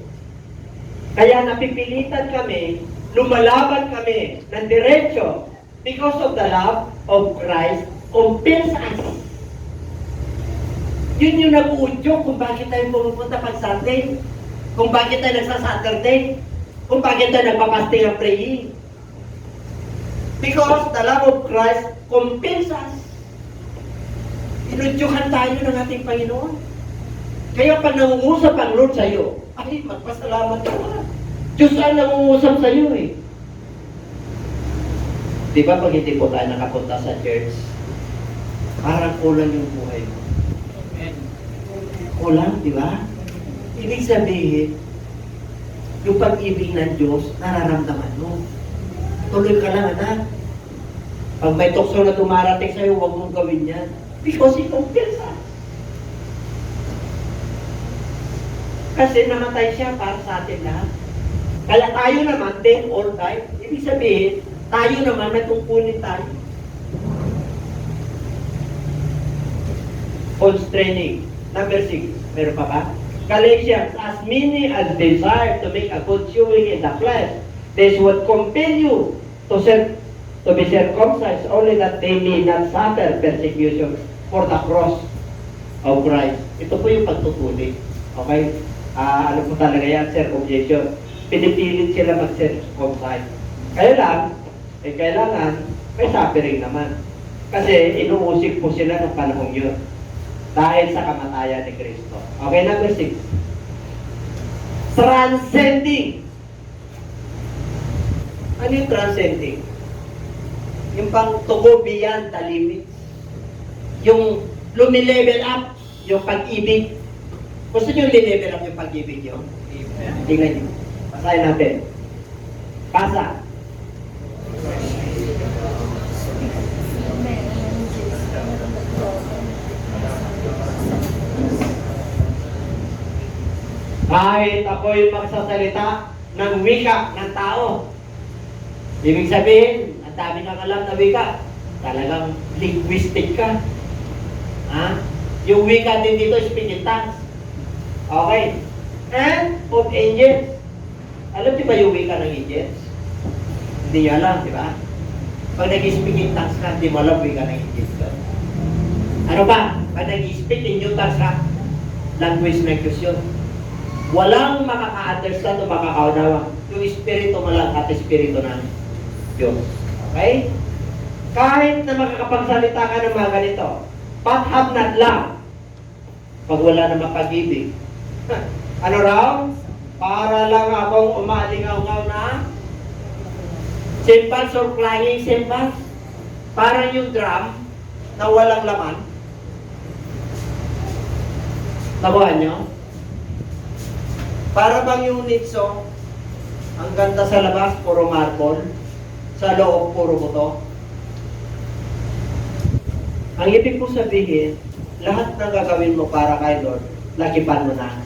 kaya napipilitan kami, lumalaban kami ng diretso because of the love of Christ Compensas. Yun yung nag-uudyo kung bakit tayo pumupunta pag Sunday, kung bakit tayo nagsa-Saturday, kung bakit tayo nagpapasting and praying. Because the love of Christ compensas. Inudyuhan tayo ng ating Panginoon. Kaya pag nangungusap ang Lord sa iyo, ay, magpasalamat ka. Diyos ang nangungusap sa iyo eh. Di ba pag hindi po tayo nakapunta sa church, parang kulang yung buhay mo. Amen. Kulang, di ba? Ibig sabihin, yung pag-ibig ng Diyos, nararamdaman mo. Tuloy ka lang, anak. Pag may tukso na dumarating sa'yo, huwag mong gawin yan. Because it compensa. Kasi namatay siya para sa atin lahat. Kaya tayo naman, dead or die. Ibig sabihin, tayo naman may tungkulin tayo. Constraining. Number 6. Meron pa ba? Galatians, as many as desire to make a good showing in the flesh, this would compel you to be circumcised, only that they may not suffer persecution for the cross of Christ. Ito po yung pagtutuli. Okay? Ano po talaga yan? Circumcision. Pinipilit sila mag-circumcise. Kaya lang, kailangan may suffering naman. Kasi inuusik po sila ng panahon yun. Dahil sa kamatayan ni Kristo. Okay, number 6. Transcending. Ano yung transcending? Yung pang to go beyond the limits. Yung lumilevel up, yung pag-ibig. Gusto nyo lilevel up yung pag-ibig yun? Amen. Tingnan nyo. Basahin natin. Basa. Kahit ako'y magsasalita ng wika ng tao. Ibig sabihin, ang dami kang alam na wika. Talagang linguistic ka. Ha? Yung wika din dito is pinitans. Okay. And of angels. Alam niyo ba yung wika ng angels? Hindi nyo alam, di ba? Pag nag-speak in tongues ka, hindi mo alam wika ng angels ka. Ano ba? Pag nag-speak in new tongues ka, language ng Diyos yun. Walang makaka-understand o makakaunawa. Yung espiritu mo lang at espiritu ng Diyos. Okay? Kahit na makakapagsalita ka ng mga ganito, but have not love. Pag wala na mapag-ibig. Ano raw? Para lang akong umalingaw-ngaw na cymbals or clanging cymbals. Parang yung drum na walang laman. Tabuhan nyo? Para bang yung nitso, ang ganda sa labas, puro marble, sa loob, puro buto. Ang ibig ko sabihin, lahat ng gagawin mo para kay Lord, lakipan mo na.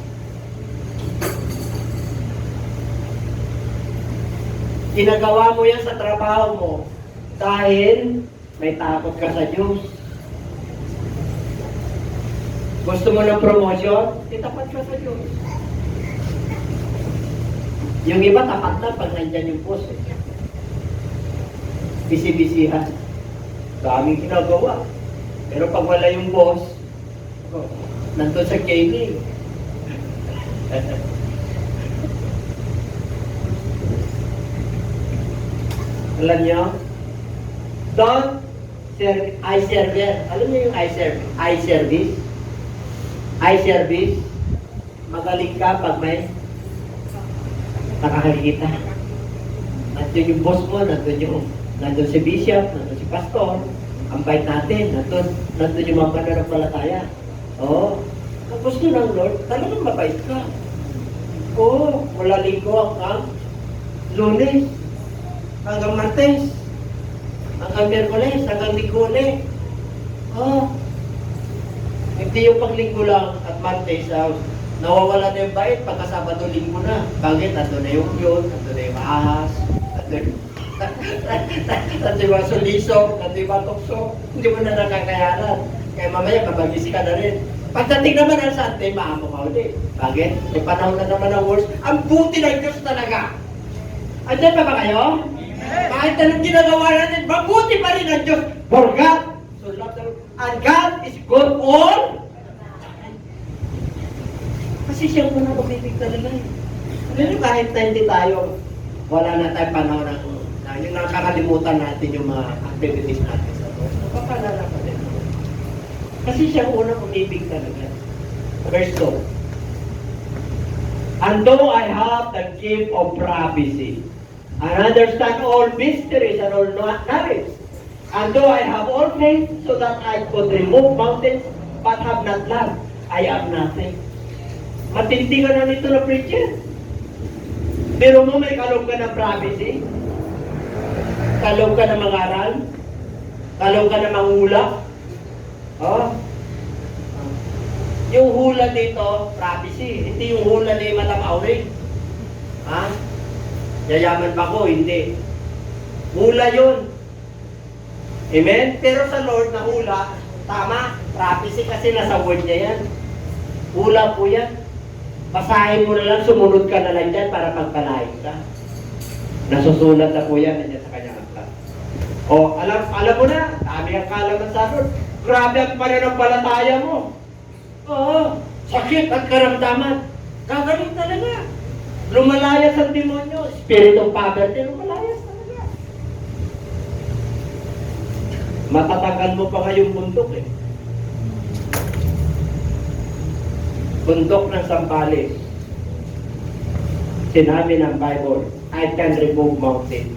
Ginagawa mo yan sa trabaho mo dahil may takot ka sa Diyos. Gusto mo ng promotion? Itapat ka sa Diyos. Yung iba tapat na pag nandyan yung boss. Bisi-bisihan. Daming ginagawa. Pero pag wala yung boss, nandun sa gaming. Alam nyo? Don't serve, I-server. Alam nyo yung I-serve? I-service? I-service? Magaling ka pag may nakakakita. Nandun yung boss mo, nandun si bishop, nandun si pastor, ang bait natin, nandun yung mga mananampalataya. Oo. Ang gusto ng Lord, talagang mabait ka. Oo. Mula linggo hanggang Lunes, hanggang Martes, hanggang Miyerkules, hanggang Linggo ulit. Oo. Hindi yung paglinggo lang at Martes, nawawala na yung bait pagka Sabado linggo na. Bakit? Nandun na yung yun, nandun na yung ahas, nandun yung mga sulisok, nandun yung mga tukso. Hindi mo na nakakayanan. Kaya mamaya, mabagisi ka na rin. Pagdating naman ang Sunday, maamo ka ulit. Bakit? May panahon na naman ang words. Ang buti ng Diyos talaga. Andiyan pa ba kayo? Kahit anong ginagawa natin, mabuti pa rin ang Diyos. For God So love the Lord. And God is good all. Kasi siya muna pag-ibig talaga eh. Alam niyo, kahit na hindi tayo, wala na tayong panahon na yung nakakalimutan natin yung mga activities natin sa Lord. Napapalala pa din. Kasi siya muna pag-ibig talaga. Verse 2. And though I have the gift of prophecy, and understand all mysteries and all knowledge, and though I have all faith so that I could remove mountains, but have not love, I am nothing. Matindi ka na nito na preacher. Pero mo may kalog ka ng prophecy, kalog ka ng mangaral, kalog ka ng manghula. Oh. Yung hula dito, prophecy. Hindi yung hula ni Madam Auring. Ha? Yayaman ba ko? Hindi. Hula yun. Amen? Pero sa Lord na hula, tama, prophecy kasi nasa word niya yan. Hula po yan. Basahin mo na lang, sumunod ka na lang dyan para pagpalain ka. Nasusulat na po yan, nandiyan sa kanyang aklat. O, alam mo na, dami ang kalaman sa Lord. Grabe ang pananampalataya mo. Oo, sakit at karamdaman. Gagaling talaga. Lumalayas ang demonyo. Spirit of poverty, lumalayas talaga. Matatagal mo pa ngayong bundok eh. Bundok ng Sambales. Sinabi ng Bible, I can remove mountain.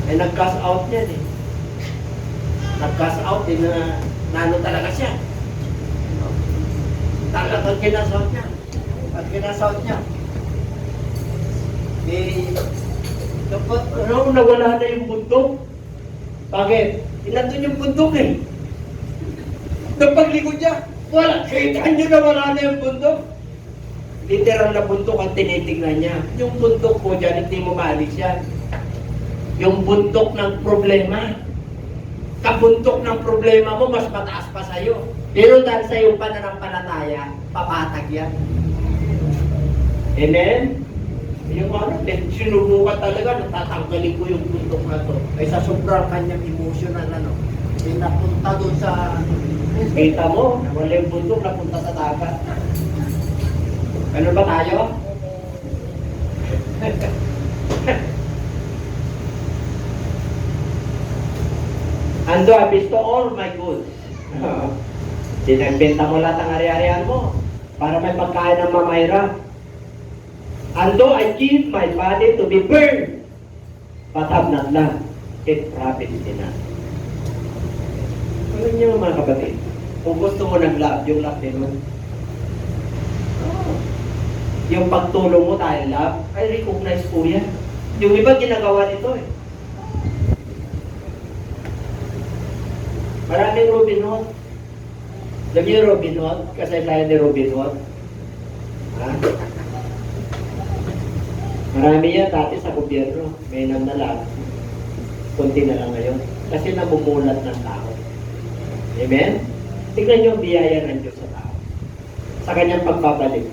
Eh, nag-cast out yan eh. Nag-cast out din na nano talaga siya. Talagang kinasahot niya. At kinasahot niya. Eh, dapat, nawala na yung bundok. Bakit? Inandun yung bundok eh. Nung paglikod niya, wala. Kita niyo na wala na yung bundok. Literal na bundok ang tinitignan niya. Yung bundok po dyan, hindi mo maalis yan. Yung bundok ng problema. Kabundok ng problema mo, mas mataas pa sa'yo. Pero dahil sa iyong pananampalataya, papatag yan. Amen? Yung ano, sinubukan talaga, natatanggalin ko yung bundok na to. Ay sa sobrang kanyang emotional, napunta doon sa, kita mo, wala yung bundok, napunta sa dagat. Ganun ba tayo? Ando, I bestow all my goods. Sinagbenta mo lahat ang ari-arian mo para may pagkain ng mamayra. Ando, I give my body to be burned, but have not love, it profits enough. Alam niyo mga kapatid, kung gusto mo ng love, yung love din mo. Yung pagtulong mo dahil love, ay recognize po yan. Yung iba ginagawa nito eh. Maraming Robin Hood. Alam niyo Robin Hood? Kasaysayan ni Robin Hood. Ha? Marami yan dati sa gobyerno. May nang nalang. Kunti na lang ngayon. Kasi namumulat ng tao. Amen? Tignan niyo ang biyaya ng Diyos sa tao. Sa kanyang pagbabalik.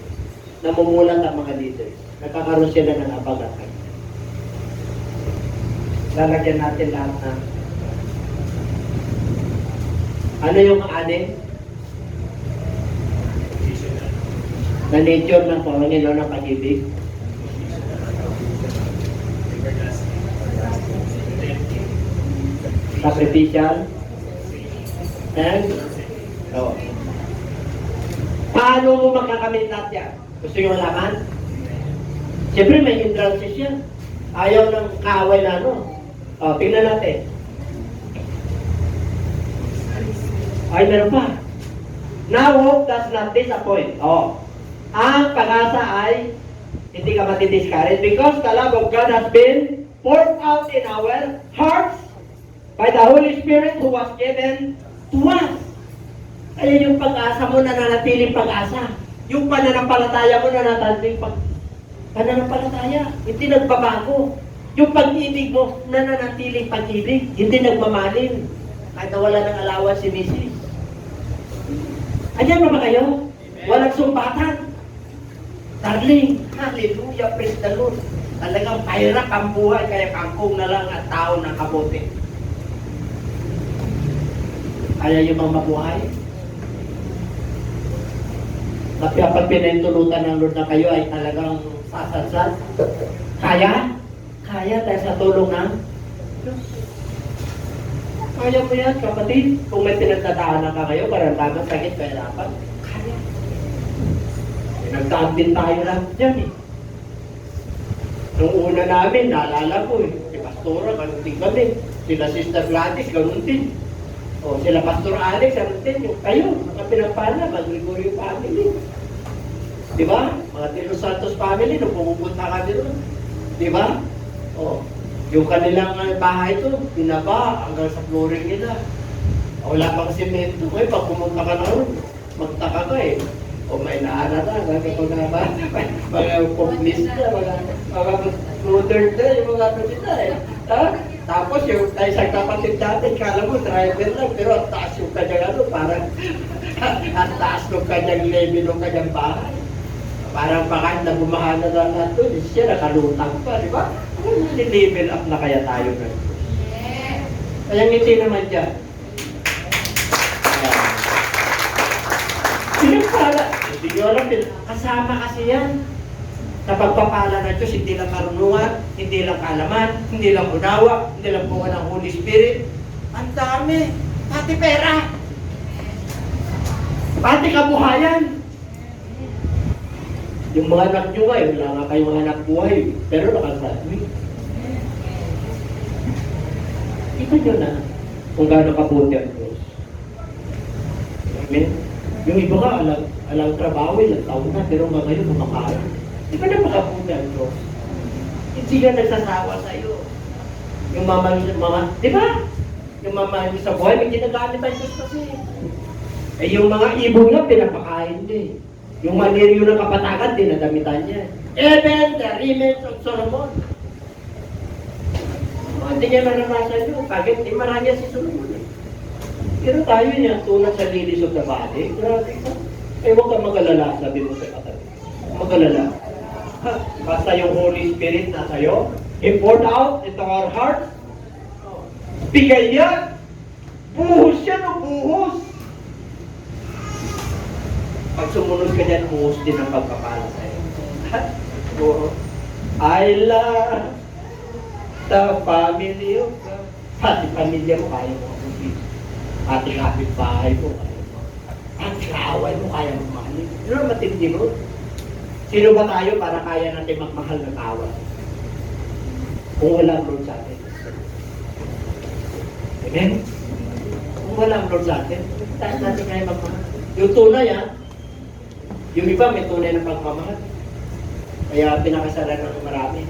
Namumulat ang mga leaders. Nagkakaroon sila ng abag at kanya. Lalagyan natin lahat ng ano yung anim? Na nature ng Panginoon ng pag-ibig. Sacrificial. And paano mo makakamit lahat yan? Gusto nyo malaman? Siyempre may hindrances yan. Ayaw ng kaaway na ano. Tingnan natin. Ay, meron pa. Now hope does not disappoint. Ang pag-asa ay hindi ka matidiscourage because the love of God has been poured out in our hearts by the Holy Spirit who was given to us. Kaya yung pag-asa mo nananatiling pag-asa. Yung pananampalataya mo nananatiling pananampalataya. Hindi nagbabago. Yung pag-ibig mo nananatiling pag-ibig. Hindi nagmamalim. Kahit nawala ng alawan si Mrs. Andiyan ba kayo? Walang sumpatan. Darling, hallelujah, praise the Lord. Talagang pahirap ang buhay, kaya kangkong na lang at tao ng kabuti. Kaya yung mga mabuhay. Kaya pag pinahintulutan ng Lord na kayo ay talagang sasadsad. Kaya? Kaya dahil sa tulong ng Diyos. Kaya mo yan, kapatid. Kung may pinagdadaanan ka kayo, karamdaman, sakit, kahirapan, kaya. Pinagdaan din tayo lang dyan eh. Nung una namin, naalala ko eh, si Pastora, ganun din kami. Sila Sister Gladys, ganun din. O sila Pastor Alex, ganun din. Yung kayo, mga pinagpala, mag-Gregorio family. Di ba? Mga De Los Santos family, nung pumupunta kami doon. Di ba? O, yung kanilang bahay to, binaba hanggang sa flooring nila. Wala pang semento. Ngayon, pag pumunta ka na ron, magtaka ka eh. O may naana na, kapag na ba, mga communist na, mga modern na, yung mga ano nila eh. Ha? Tapos yung isang kapatid dati, kala mo driver lang, pero ang taas yung kanyang ano, parang ang taas ng kanyang level ng kanyang bahay. Parang pakahit na bumahana na nato, siya nakalutang pa, di ba? Level up na kaya tayo na. Kaya ngiti naman dyan. Pinagpala. Hindi nyo alam, kasama kasi yan. Sa pagpapala ng Diyos, hindi lang karunungan, hindi lang kaalaman, hindi lang unawa, hindi lang bunga ng Holy Spirit. Ang dami. Pati pera. Pati kabuhayan. Yung mga anak nyo kayo, wala nga kayong mga anak buhay, pero nakasadwi. Kita nyo na kung gaano kabuti ang Diyos. Amen? Yung iba ka, alang trabaho, ilang taon na, pero ngayon kumakain. Di ba napakabuti ang Diyos? Hindi ka nagsasawa sa'yo. Yung mama, di ba? Yung mama niyo sa buhay, may ginagamit ang Diyos kasi. Eh yung mga ibon nga, pinapakain din. Yung maniryo ng kapatagan, dinadamitan niya. Even the remains of Solomon. Hindi niya naranasan yun. Bakit? Di marami si Solomon eh. Pero tayo niya, tulad sa lilies of the valley, grabe ka. Eh, huwag ka mag-alala, sabi mo sa katabi. Mag-alala. Basta yung Holy Spirit na sa'yo, poured out into our heart. Bigay yan. Buhos yan o buhos. Pag sumunod ka dyan, buhos din ang pagpapala sa'yo. I love the family of God. Pati pamilya mo, kaya mo kabutin. Pati kapitbahay mo, kaya mo. Ang kaway mo, kaya mo mahalin. Ano matindi mo? Sino ba tayo para kaya natin magmahal ng kawan? Kung walang Lord sa atin. Amen? Kung walang Lord sa atin, tayo natin kaya magmahal. Yung tunay yung iba may tunay ng pagmamahal. Kaya pinakasalan ng marami.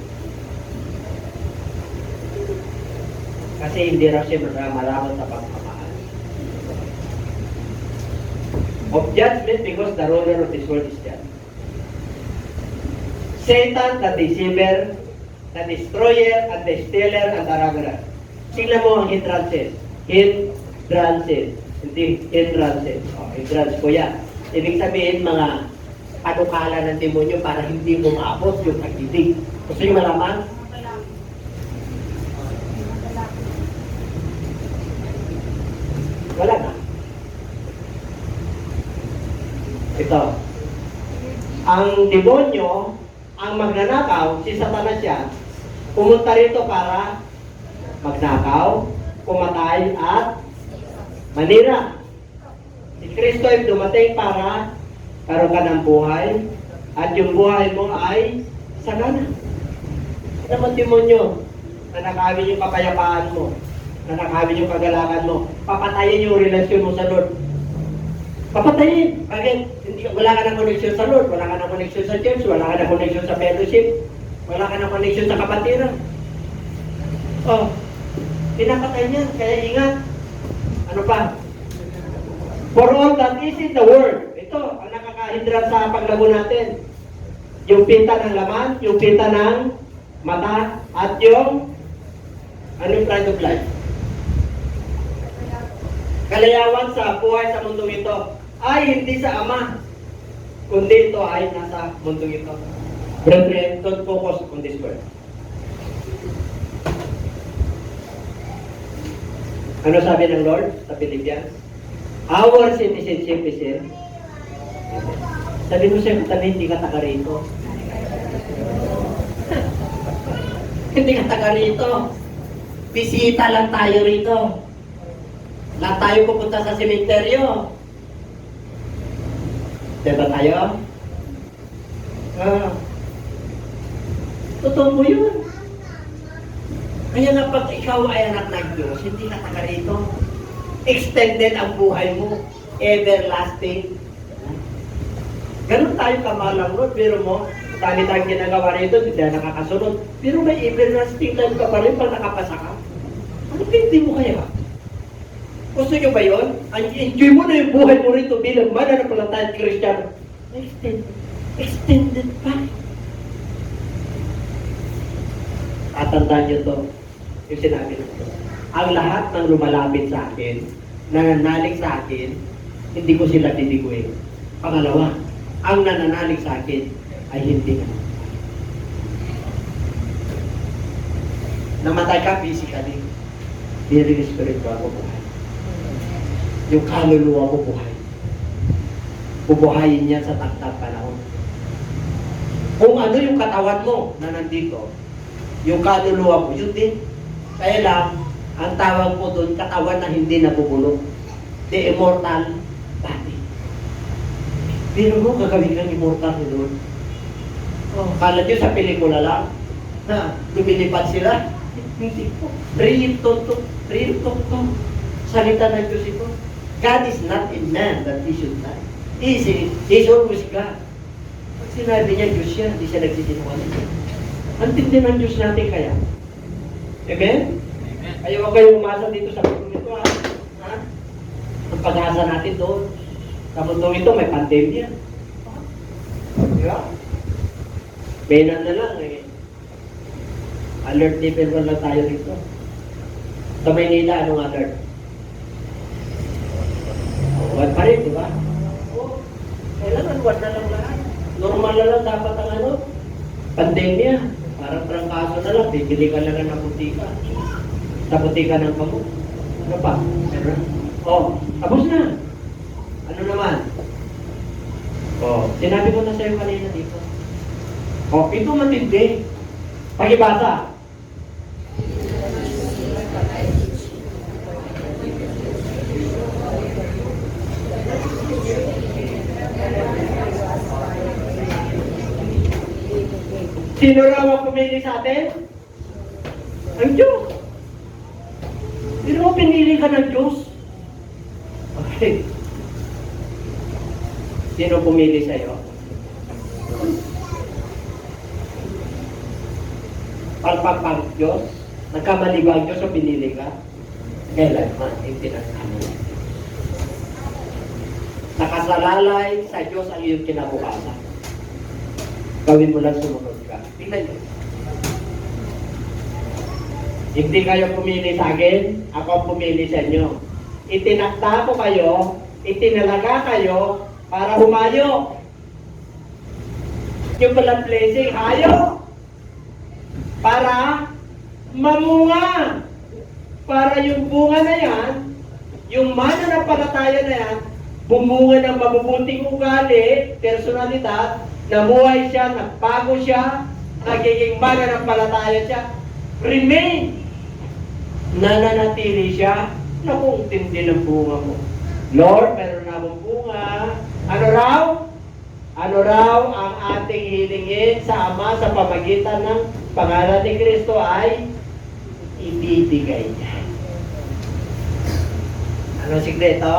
Kasi hindi raw siya malaman sa pagmamahal. Of judgment because the ruler of this world is judged. Satan, the deceiver, the destroyer, and the stealer, and the robber. Tingnan mo ang hindrances. Hindrances. Hindi hindrances. Hindrance po yan. Ibig sabihin mga panukala ng demonyo para hindi mo maabot yung pag-ibig. Gusto nyo malaman? Wala na. Ito. Ang demonyo, ang magnanakaw, si Satanas yan, pumunta rito para magnakaw, pumatay, at manira. Si Kristo ay dumating para karoon ka ng buhay, at yung buhay mo ay sagana. Naman demonyo, nanakawin yung kapayapaan mo, nanakawin yung kagalakan mo, papatayin yung relasyon mo sa Lord. Papatayin. Bakit? Wala ka ng connection sa Lord, wala ka ng connection sa church, wala ka ng connection sa fellowship, wala ka ng connection sa kapatiran. Oh, pinapatay niya, kaya ingat. Ano pa? For all that is in the world. Ito, ang nakakahindran sa paglabo natin. Yung pinta ng laman, yung pinta ng mata, at yung anong pride of life? Kalayawan sa buhay sa mundong ito ay hindi sa Ama, kundi ito ay nasa mundong ito. Brethren, don't focus on this world. Ano sabi ng Lord sa Philippians? Our citizenship is in. Sabi mo siya, tabi, hindi ka taga rito. Hindi ka taga rito. Bisita lang tayo rito. Lahat tayo pupunta sa sementeryo. Diba tayo? Totoo mo yun. Kaya nga pag ikaw ay anak ng Diyos, hindi ka taga rito. Extended ang buhay mo. Everlasting. Ganun tayo kamalang nun. Pero mo, dami tayong ginagawa rito, hindi tayo nakakasunod. Pero may everlasting life ka pa rin pag nakapasa ka. Ano hindi mo kaya? Gusto nyo ba yun? Enjoy mo na yung buhay mo rito bilang mananampalatayang Kristiyano. Extended pa. Tatandaan nyo to, yung sinabi nito. Ang lahat ng lumalapit sa akin, nananalig sa akin, hindi ko sila titiguin. Pangalawa, ang nananalig sa akin ay hindi na. Namatay ka physically, very spiritual mo buhay. Yung kaluluwa mo buhay. Bubuhayin niya sa takdang panahon. Kung ano yung katawan mo na nandito, yung kaluluwa mo, yun din. Kaya lang, ang tawag mo doon, katawan na hindi nabubulok. The immortal body. Pero mo, gagawin kang immortal doon. Oh, kala nyo sa pelikula lang, na lumilipad sila. Hindi po. Real to. Salita ng Diyos ito. God is not a man that he should die. He is always God. Pag sinabi niya Diyos siya, hindi siya nagsisinungaling. Ang tindi ng Diyos natin kaya. Amen? Ayaw ko kayo umasa dito sa mundo ito, ha? Ang pag-asa natin doon. Sa mundo ito, may pandemya. Di ba? Benan na lang, eh. Alert level lang tayo dito. Sa Maynila, anong alert? Wag pa rin, di ba? Kailangan wag na lang lahat. Normal na lang dapat ang ano, pandemya. Parang trangkaso na lang, bibili ka lang ng butika. Sa butika ng kamot. Ano pa? Oh, tapos na. Ano naman? Oh, sinabi ko na sa'yo kanina dito. Oh, ito matindi. Pakibasa. Sino raw ang pumili sa atin? Ang Diyos. Pero mo pinili ka ng Diyos. Okay. Sino pumili sa'yo? Pagpapang Diyos? Nagkamali ba ang Diyos o pinili ka? Kailan man, hindi nagkamali. Nakasalalay sa Diyos ang iyong kinabukasan. Gawin mo lang sumunod ka. Tingnan niyo. Hindi kayo pumili sa akin, ako ang pumili sa inyo. Itinakda ko kayo, itinalaga kayo para humayo. Yung palang blessing, hayo. Para mamunga. Para yung bunga na yan, yung mananampalataya na yan, bumunga ng mabubuting ugali, personalidad, namuhay siya, nagbago siya, nagiging mananampalataya siya, remain. Nananatili siya, nakung tindi ng bunga mo. Lord, meron na akong bunga. Ano raw? Ano raw ang ating hilingin sa Ama sa pamagitan ng pangalan ni Kristo ay ibibigay niya. Ano sikreto?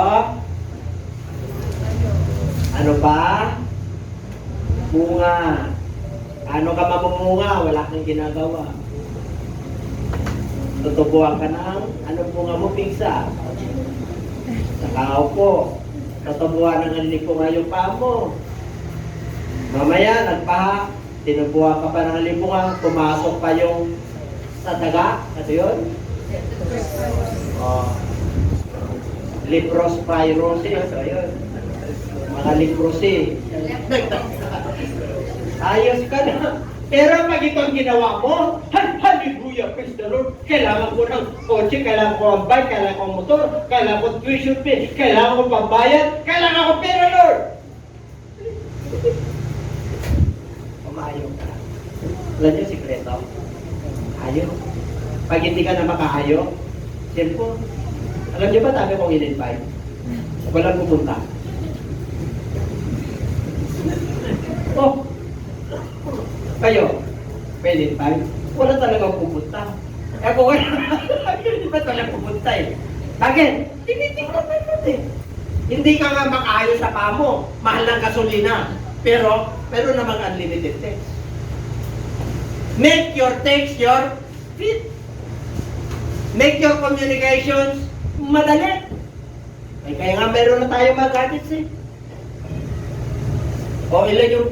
Ano pa? Bunga. Ano ka mamumunga? Wala kang ginagawa. Tutubuan ka ng ano bunga mo, pigsa. Nakaupo. Tutubuan ng alipunga yung paa mo. Mamaya, nagpaha. Tinubuhan ka pa ng alipunga. Pumasok pa yung sa daga. Ano yun? Oh. Leprospirosis. Ayun. Mga leprosy. Ayos ka na. Pero pag ito ang ginawa mo, hallelujah! Hallelujah, praise the Lord. Kailangan ko ng kotse, kailangan ko ng bike, kailangan ko ng motor, kailangan ko tuition fee, kailangan ko pambayad, kailangan ko pera, Lord. Umayaw ka. Alam niyo, sikreto? Ayaw. Pag hindi ka na makaayaw, cellphone. Alam niyo ba, dami kong in-invite? Walang pupunta. Oh, kayo, pwede tayo. Wala talagang pupunta. Eh kung wala, hindi ba talagang pupunta eh? Bakit? Tinitingnan mo eh. Hindi ka nga makaayos sa pamo. Mahal ng gasolina. Pero namang unlimited text. Make your text your fit. Make your communications madali. Ay, kaya nga meron na tayo mga gadgets eh. O ilan yung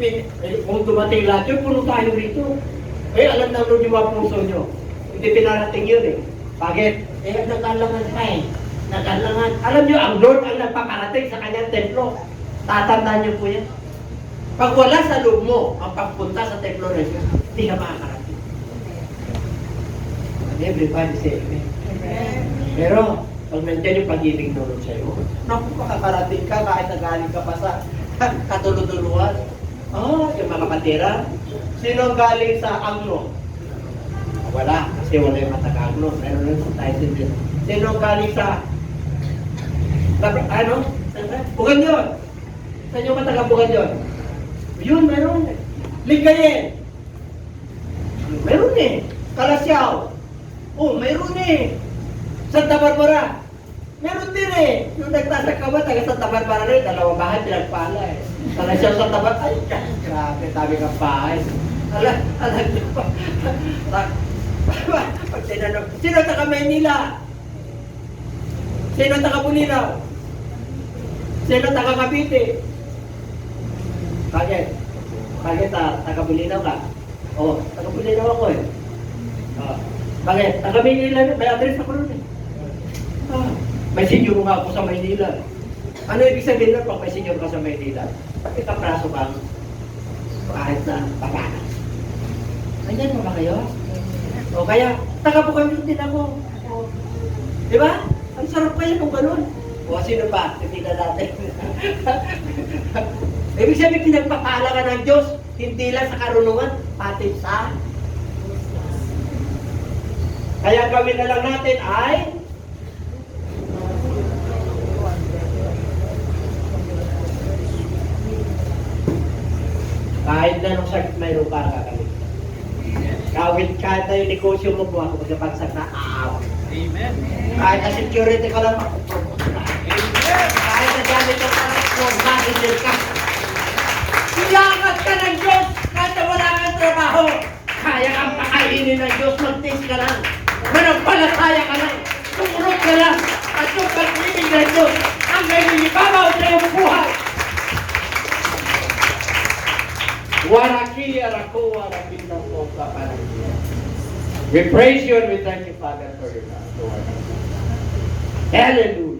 kung dumating lahat yun, puno tayo rito. Eh, alam na yung mga puso nyo. Hindi pinarating yun eh. Bakit? Eh, nagkalangan pa eh. Nagkalangan. Alam nyo, ang Lord ang nagpaparating sa kanyang templo. Tatandaan nyo po yan. Pag wala sa loob mo ang pagpunta sa templo na siya, hindi ka makakarating. And everybody say amen. Pero, pag nandiyan yung pag-ibig ng Lord sa'yo, naku, makakarating ka kahit nagaling ka pa sa katulutuluan. Yung mga kapatira. Sino galing sa Anglo? Wala, kasi wala yung matag-Anglo. Meron lang sa title din. Sino galing sa Bugan yun? Saan yung matag-Bugan yun? Yun, meron. Lingayen. Meron eh. Kalasyaw. Oh, meron eh. Santa Barbara. Meron din eh. Yung nagtasak ka ba, taga Santa Barbara rin, dalawang bahay, pinagpala eh. Kalasyaw sa tabat, ay, grabe, dami kang bahay. Alam niyo pa. Pag tinanong, sino taga Maynila? Sino taga Bulinaw? Sino taga Cavite? Bakit? Bakit taga Bulinaw ka? Oo, taga Bulinaw ako eh. Bakit? Taga Maynila, may address ako rin eh. May senior nga ako sa Maynila. Ano ibig sabihin na pag may senior ka sa Maynila? Bakit ang praso ka? Kahit na papanas. Nandiyan mo ba kayo? O kaya, taga-Bukandun din ako. O, di ba? Ang sarap kayo kung ganun. O sino pa? Tingnan natin. Ibig sabihin, pinagpapala ka ng Diyos, hindi lang sa karunungan, pati sa. Kaya gawin na lang natin ay kahit na nung sakit mayroon para kakalit. Kahit na yung negosyo mo buha ko magkapagsag na aaw. Amen. Kahit na security ka lang makupromote ka. Kahit na gamit ka para kung manager ka. Ilangat ka ng Diyos kahit na wala kang trabaho. Kaya kang pakainin ng Diyos, mag-taste ka lang. Manampalataya ka lang. Sumunod ka lang. At yung pag-ibig ng Diyos ang nililibabaw sa iyong buhay. Waraki arako warapinang po ka parang. We praise you and we thank you, Father, for your love, Lord. Hallelujah.